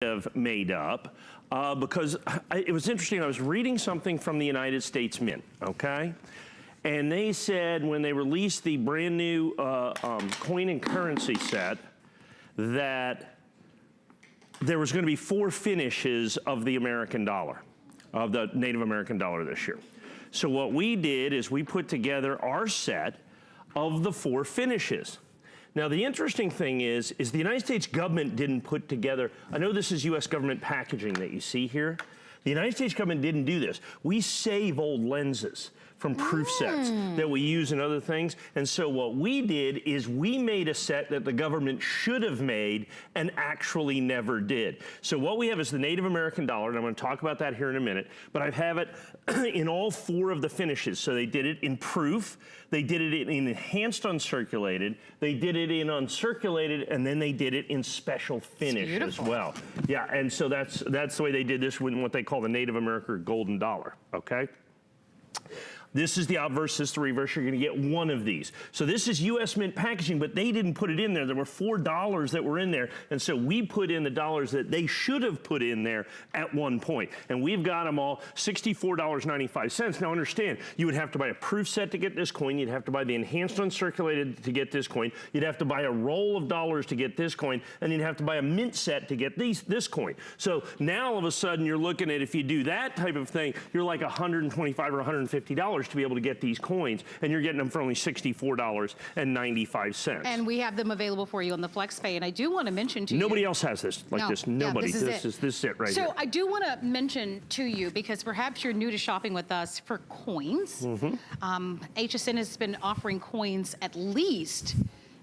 have made up because it was interesting. I was reading something from the United States Mint, okay? And they said when they released the brand new coin and currency set that there was going to be 4 finishes of the American dollar, of the Native American dollar this year. So what we did is we put together our set of the 4 finishes. Now the interesting thing is the United States government didn't put together, I know this is US government packaging that you see here. The United States government didn't do this. We save old lenses from proof sets that we use in other things. And so what we did is we made a set that the government should have made and actually never did. So what we have is the Native American dollar, and I'm going to talk about that here in a minute, but I have it in all 4 of the finishes. So they did it in proof, they did it in enhanced uncirculated, they did it in uncirculated, and then they did it in special finish as well. Yeah, and so that's the way they did this with what they call the Native American golden dollar, okay? This is the obverse, this is the reverse. You're gonna get one of these. So this is US Mint packaging, but they didn't put it in there. There were $4 that were in there. And so we put in the dollars that they should have put in there at one point. And we've got them all $64.95. Now understand, you would have to buy a proof set to get this coin. You'd have to buy the enhanced uncirculated to get this coin. You'd have to buy a roll of dollars to get this coin. And you'd have to buy a mint set to get this coin. So now all of a sudden you're looking at, if you do that type of thing, you're like $125 or $150 to be able to get these coins, and you're getting them for only $64.95. And we have them available for you on the FlexPay. And I do want to mention to you, nobody else has this like this. Nobody. Yeah, this is it right here. So I do want to mention to you, because perhaps you're new to shopping with us for coins. HSN has been offering coins at least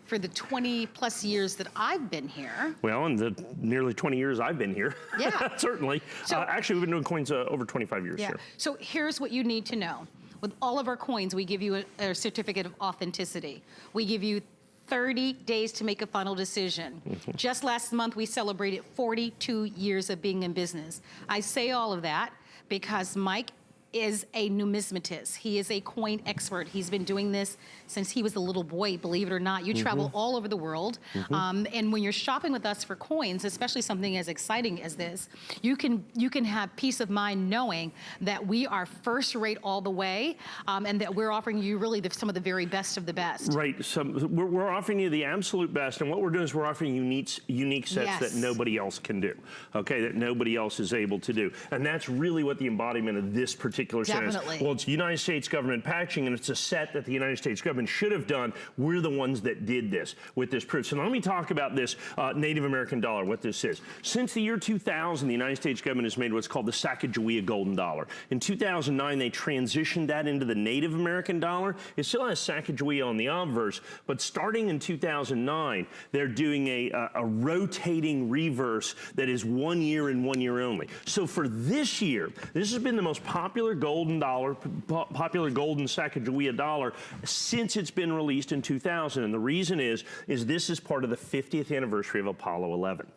for the 20+ years that I've been here. Well, in the nearly 20 years I've been here. Yeah. Certainly. So, actually, we've been doing coins over 25 years here. So here's what you need to know. With all of our coins, we give you a certificate of authenticity. We give you 30 days to make a final decision. Just last month, we celebrated 42 years of being in business. I say all of that because Mike is a numismatist. He is a coin expert. He's been doing this since he was a little boy, believe it or not. You travel all over the world. And when you're shopping with us for coins, especially something as exciting as this, you can have peace of mind knowing that we are first rate all the way, and that we're offering you really some of the very best of the best. Right, so we're offering you the absolute best, and what we're doing is we're offering unique sets that nobody else can do, okay, that nobody else is able to do. And that's really what the embodiment of this particular set is. Well, it's United States government packaging, and it's a set that the United States government should have done. We're the ones that did this with this proof. So now let me talk about this Native American dollar, what this is. Since the year 2000, the United States government has made what's called the Sacagawea golden dollar. In 2009, they transitioned that into the Native American dollar. It still has Sacagawea on the obverse, but starting in 2009, they're doing a rotating reverse that is 1 year and 1 year only. So for this year, this has been the most popular golden dollar, popular golden Sacagawea dollar since it's been released in 2000. And the reason is this is part of the 50th anniversary of Apollo 11.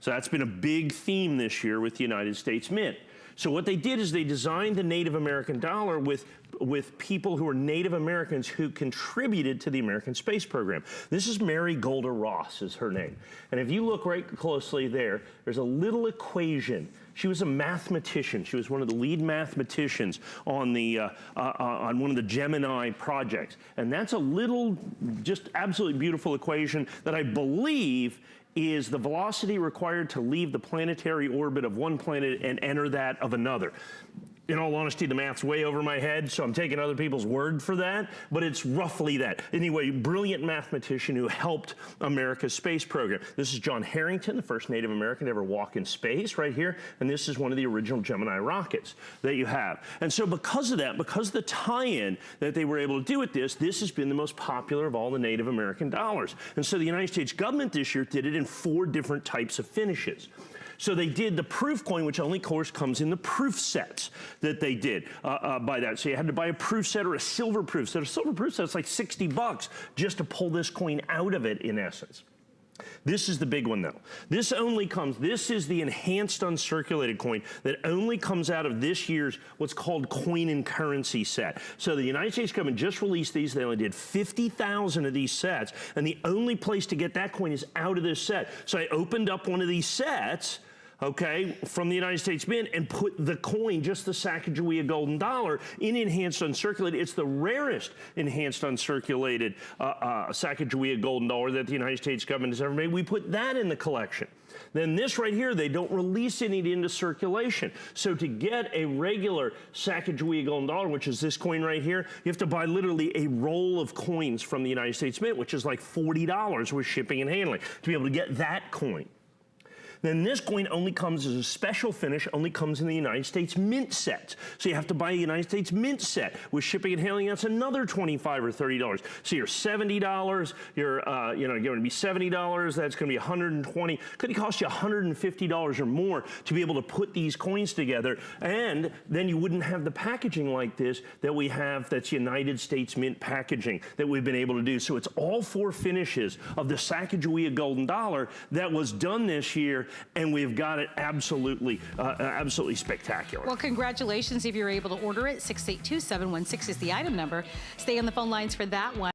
So that's been a big theme this year with the United States Mint. So what they did is they designed the Native American dollar with people who are Native Americans who contributed to the American space program. This is Mary Golda Ross is her name. And if you look right closely there's a little equation. She was a mathematician. She was one of the lead mathematicians on on one of the Gemini projects. And that's a little, just absolutely beautiful equation that I believe is the velocity required to leave the planetary orbit of one planet and enter that of another. In all honesty, the math's way over my head, so I'm taking other people's word for that, but it's roughly that. Anyway, brilliant mathematician who helped America's space program. This is John Harrington, the first Native American to ever walk in space right here, and this is one of the original Gemini rockets that you have. And so because of that, because of the tie-in that they were able to do with this has been the most popular of all the Native American dollars. And so the United States government this year did it in 4 different types of finishes. So they did the proof coin, which only, of course, comes in the proof sets that they did by that. So you had to buy a proof set or a silver proof set. A silver proof set's like $60 just to pull this coin out of it, in essence. This is the big one, though. This is the enhanced uncirculated coin that only comes out of this year's what's called coin and currency set. So the United States government just released these. They only did 50,000 of these sets, and the only place to get that coin is out of this set. So I opened up one of these sets, okay, from the United States Mint and put the coin, just the Sacagawea golden dollar, in enhanced uncirculated. It's the rarest enhanced uncirculated Sacagawea golden dollar that the United States government has ever made. We put that in the collection. Then this right here, they don't release any into circulation. So to get a regular Sacagawea golden dollar, which is this coin right here, you have to buy literally a roll of coins from the United States Mint, which is like $40 with shipping and handling to be able to get that coin. Then this coin only comes as a special finish, only comes in the United States Mint sets. So you have to buy a United States Mint set with shipping and handling. That's another $25 or $30. So you're $70. You're going to be $70. That's going to be $120. Could cost you $150 or more to be able to put these coins together, and then you wouldn't have the packaging like this that we have. That's United States Mint packaging that we've been able to do. So it's all 4 finishes of the Sacagawea golden dollar that was done this year. And we've got it absolutely spectacular. Well, congratulations if you're able to order it. 682-716 is the item number. Stay on the phone lines for that one.